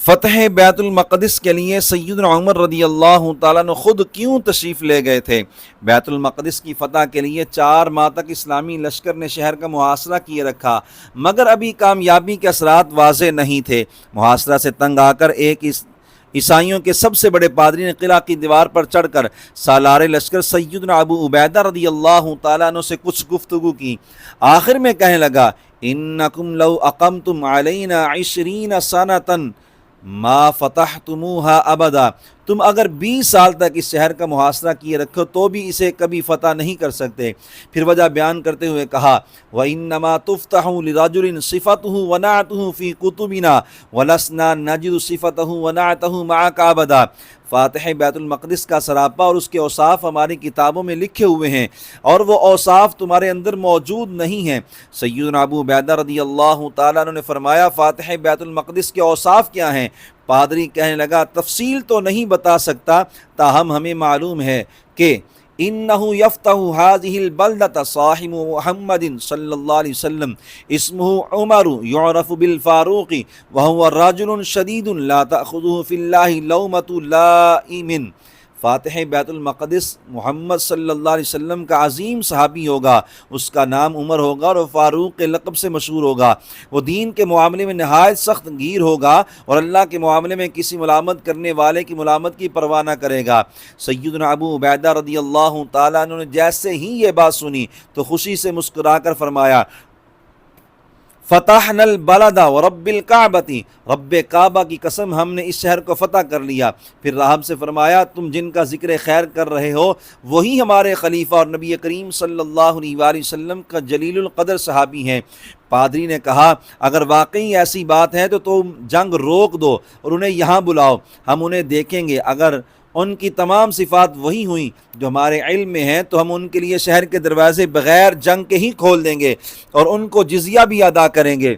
فتح بیت المقدس کے لیے سیدنا عمر رضی اللہ تعالیٰ عنہ خود کیوں تشریف لے گئے تھے؟ بیت المقدس کی فتح کے لیے 4 ماہ تک اسلامی لشکر نے شہر کا محاصرہ کیے رکھا، مگر ابھی کامیابی کے اثرات واضح نہیں تھے۔ محاصرہ سے تنگ آ کر ایک عیسائیوں کے سب سے بڑے پادری نے قلعہ کی دیوار پر چڑھ کر سالار لشکر سیدنا ابو عبیدہ رضی اللہ تعالیٰ عنہ سے کچھ گفتگو کی۔ آخر میں کہنے لگا، انکم لو اقمتم علینا 20 سنۃ ما فتحتموها ابدا، تم اگر 20 سال تک اس شہر کا محاصرہ کیے رکھو تو بھی اسے کبھی فتح نہیں کر سکتے۔ پھر وجہ بیان کرتے ہوئے کہا، وَإِنَّمَا تُفْتَحُ لِرَجُلٍ صِفَتُهُ وَنَعْتُهُ فِي كُتُبِنَا وَلَسْنَا نَجِدُ صِفَتَهُ وَنَعْتَهُ مَعَكَ أَبَدًا۔ فاتح بیت المقدس کا سراپا اور اس کے اوصاف ہماری کتابوں میں لکھے ہوئے ہیں، اور وہ اوصاف تمہارے اندر موجود نہیں ہیں۔ سیدنا ابو عبیدہ رضی اللہ تعالیٰ عنہ نے فرمایا، فاتح بیت المقدس کے اوصاف کیا ہیں؟ پادری کہنے لگا، تفصیل تو نہیں بتا سکتا، تاہم ہمیں معلوم ہے کہ انہو یفتح هذه البلدۃ صاحب محمد صلی اللہ علیہ وسلم اسمہ عمر یعرف بالفاروق وهو رجل شدید لا تأخذه فی اللہ لومۃ لائم۔ فاتح بیت المقدس محمد صلی اللہ علیہ وسلم کا عظیم صحابی ہوگا، اس کا نام عمر ہوگا اور وہ فاروق کے لقب سے مشہور ہوگا۔ وہ دین کے معاملے میں نہایت سخت گیر ہوگا اور اللہ کے معاملے میں کسی ملامت کرنے والے کی ملامت کی پرواہ نہ کرے گا۔ سیدنا ابو عبیدہ رضی اللہ تعالیٰ عنہ نے جیسے ہی یہ بات سنی تو خوشی سے مسکرا کر فرمایا، فتحنا البلد ورب الکعبۃ، رب کعبہ کی قسم ہم نے اس شہر کو فتح کر لیا۔ پھر راہب سے فرمایا، تم جن کا ذکر خیر کر رہے ہو وہی ہمارے خلیفہ اور نبی کریم صلی اللہ علیہ وآلہ وسلم کا جلیل القدر صحابی ہیں۔ پادری نے کہا، اگر واقعی ایسی بات ہے تو تم جنگ روک دو اور انہیں یہاں بلاؤ، ہم انہیں دیکھیں گے۔ اگر ان کی تمام صفات وہی ہوئیں جو ہمارے علم میں ہیں تو ہم ان کے لیے شہر کے دروازے بغیر جنگ کے ہی کھول دیں گے اور ان کو جزیہ بھی ادا کریں گے۔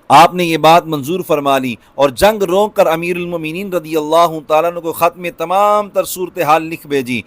آپ نے یہ بات منظور فرما لی اور جنگ روک کر امیر المومنین رضی اللہ تعالیٰ عنہ کو خط میں تمام تر صورتحال لکھ بھیجی۔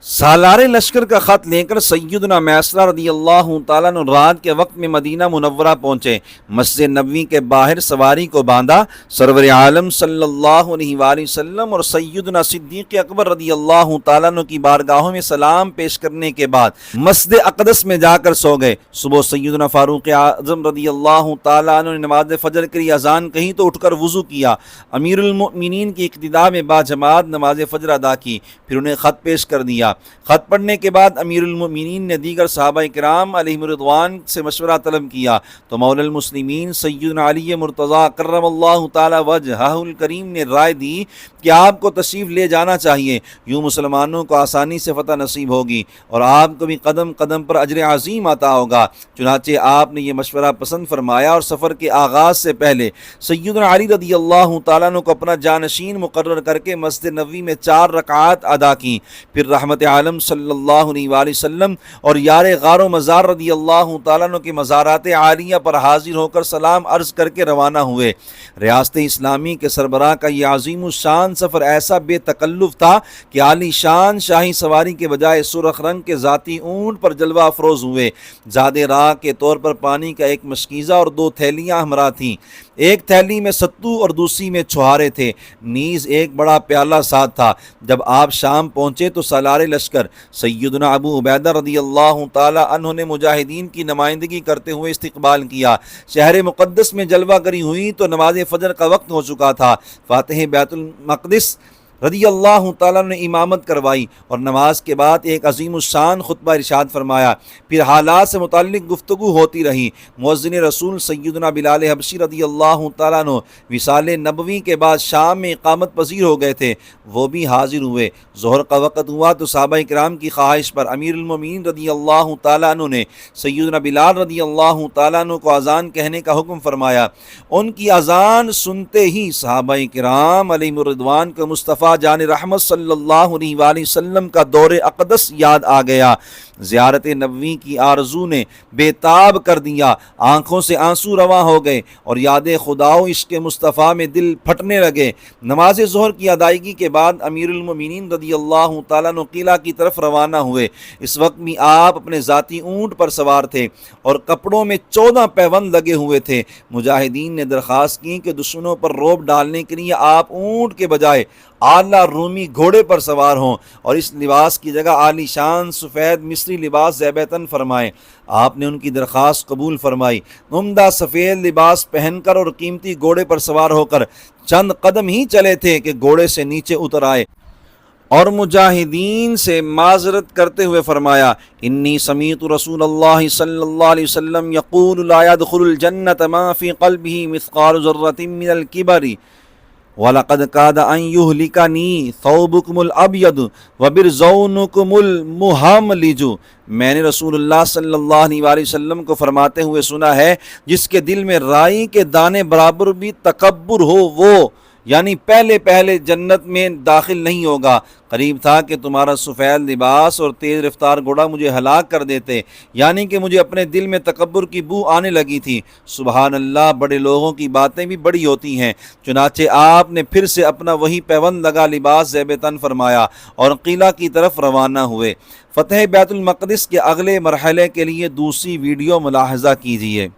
سالار لشکر کا خط لے کر سیدنا میسرہ رضی اللہ تعالیٰ عنہ رات کے وقت میں مدینہ منورہ پہنچے۔ مسجد نبوی کے باہر سواری کو باندھا، سرور عالم صلی اللہ علیہ وآلہ وسلم اور سیدنا صدیق اکبر رضی اللہ تعالیٰ عنہ کی بارگاہوں میں سلام پیش کرنے کے بعد مسجد اقدس میں جا کر سو گئے۔ صبح سیدنا فاروق اعظم رضی اللہ تعالیٰ عنہ نے نماز فجر کے لیے اذان کہی تو اٹھ کر وضو کیا، امیر المؤمنین کی اقتداء میں باجماعت نماز فجر ادا کی، پھر انہیں خط پیش کر دیا۔ خط پڑھنے کے بعد امیر المؤمنین نے دیگر صحابہ کرام علیہم رضوان سے مشورہ طلب کیا تو مولا المسلمین سیدنا علی مرتضیٰ کرم اللہ تعالی وجہہ الکریم نے رائے دی کہ آپ کو تشریف لے جانا چاہیے، یوں مسلمانوں کو آسانی سے فتح نصیب ہوگی اور آپ کو بھی قدم قدم پر اجر عظیم عطا ہوگا۔ چنانچہ آپ نے یہ مشورہ پسند فرمایا اور سفر کے آغاز سے پہلے سیدنا علی رضی اللہ تعالیٰ عنہ کو اپنا جانشین مقرر کر کے مسجد نبوی میں 4 رکعات ادا کی، پھر رحمت عالم صلی اللہ علیہ وآلہ وسلم اور یار غار و مزار رضی اللہ تعالیٰ عنہ کے مزارات عالیہ پر حاضر ہو کر سلام عرض کر کے روانہ ہوئے۔ ریاست اسلامی کے سربراہ کا یہ عظیم الشان سفر ایسا بے تکلف تھا کہ عالی شان شاہی سواری کے بجائے سرخ رنگ کے ذاتی اونٹ پر جلوہ افروز ہوئے۔ زیادہ راہ کے طور پر پانی کا ایک مشکیزہ اور 2 تھیلیاں ہمراہ تھیں، ایک تھیلی میں ستو اور دوسری میں چھہارے تھے، نیز ایک بڑا پیالہ ساتھ تھا۔ جب آپ شام پہنچے تو سالار لشکر سیدنا ابو عبیدہ رضی اللہ تعالی عنہ نے مجاہدین کی نمائندگی کرتے ہوئے استقبال کیا۔ شہر مقدس میں جلوہ گری ہوئی تو نماز فجر کا وقت ہو چکا تھا۔ فاتح بیت المقدس رضی اللہ تعالیٰ نے امامت کروائی اور نماز کے بعد ایک عظیم الشان خطبہ ارشاد فرمایا، پھر حالات سے متعلق گفتگو ہوتی رہی۔ مؤذن رسول سیدنا بلال حبشی رضی اللہ تعالیٰ عنہ وصال نبوی کے بعد شام میں اقامت پذیر ہو گئے تھے، وہ بھی حاضر ہوئے۔ ظہر کا وقت ہوا تو صحابہ کرام کی خواہش پر امیر المومنین رضی اللہ تعالیٰ عنہ نے سیدنا بلال رضی اللہ تعالیٰ عنہ کو اذان کہنے کا حکم فرمایا۔ ان کی اذان سنتے ہی صحابہ کرام علیہم الرضوان کو مصطفیٰ آقا جان رحمت صلی اللہ علیہ وآلہ وسلم کا دور اقدس یاد آ گیا۔ زیارت نبوی کی آرزو نے بے تاب کر دیا، آنکھوں سے آنسو رواں ہو گئے اور یاد خدا و عشق مصطفیٰ میں دل پھٹنے لگے۔ نماز ظہر کی ادائیگی کے بعد امیر المومنین رضی اللہ تعالیٰ عنہ قلعہ کی طرف روانہ ہوئے۔ اس وقت بھی آپ اپنے ذاتی اونٹ پر سوار تھے اور کپڑوں میں 14 پیوند لگے ہوئے تھے۔ مجاہدین نے درخواست کی کہ دشمنوں پر رعب ڈالنے کے لیے آپ اونٹ کے بجائے اعلیٰ رومی گھوڑے پر سوار ہوں اور اس لباس کی جگہ عالی شان سفید مصری لباس زیبتاً فرمائیں۔ آپ نے ان کی درخواست قبول فرمائی۔ عمدہ سفید لباس پہن کر اور قیمتی گھوڑے پر سوار ہو کر چند قدم ہی چلے تھے کہ گھوڑے سے نیچے اتر آئے اور مجاہدین سے معذرت کرتے ہوئے فرمایا، انی سمیعت رسول اللہ صلی اللہ علیہ وسلم یقول لا يدخل الجنة ما فی قلبہ مثقال ذرة من الکبر وَلَقَدْ كَادَ أَنْ يُهْلِكَنِي ثَوْبُكُمُ الْأَبْيَضُ وَبِرْزَوْنُكُمُ الْمُحَمْلِجُ۔ میں نے رسول اللہ صلی اللہ علیہ وسلم کو فرماتے ہوئے سنا ہے، جس کے دل میں رائی کے دانے برابر بھی تکبر ہو وہ یعنی پہلے جنت میں داخل نہیں ہوگا۔ قریب تھا کہ تمہارا سفید لباس اور تیز رفتار گھوڑا مجھے ہلاک کر دیتے، یعنی کہ مجھے اپنے دل میں تکبر کی بو آنے لگی تھی۔ سبحان اللہ، بڑے لوگوں کی باتیں بھی بڑی ہوتی ہیں۔ چنانچہ آپ نے پھر سے اپنا وہی پیوند لگا لباس زیب تن فرمایا اور قلعہ کی طرف روانہ ہوئے۔ فتح بیت المقدس کے اگلے مرحلے کے لیے دوسری ویڈیو ملاحظہ کیجیے۔